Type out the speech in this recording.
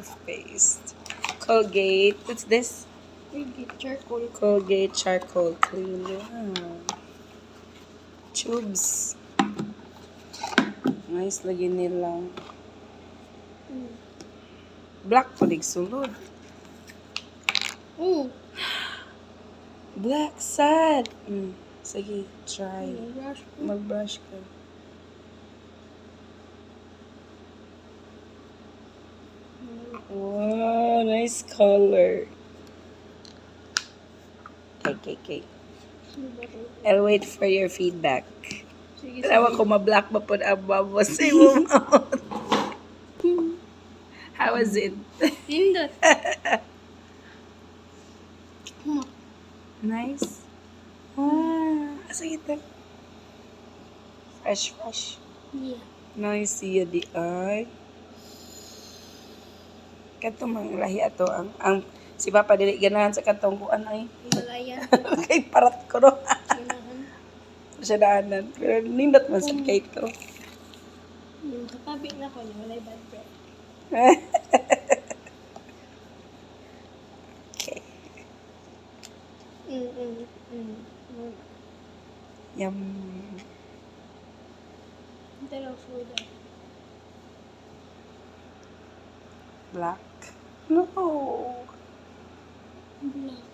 toothpaste. Colgate. What's this? Charcoal. Colgate charcoal clean. Wow. Tubes. Nice lagi nila. Black po sulod. Black sad. Sige, try. Mag-brush ka. Wow, nice color. Okay. I'll wait for your feedback. Tawa ko ma-black ba po ang babos sa mo. How was it? Pindot. Nice. Wow. Sige tal. Fresh. Yeah. Nice siya di ay. Kanto mang lahi ato ang si Papa dili ganahan sa kantong kuan ay. Malaya. Kay parat ko no. Ganahan. Siya daanan. Pero nindot man sa kay to. Katabi na ko yung walay bad breath. Okay. Yum. Pero food. Black. No. Black.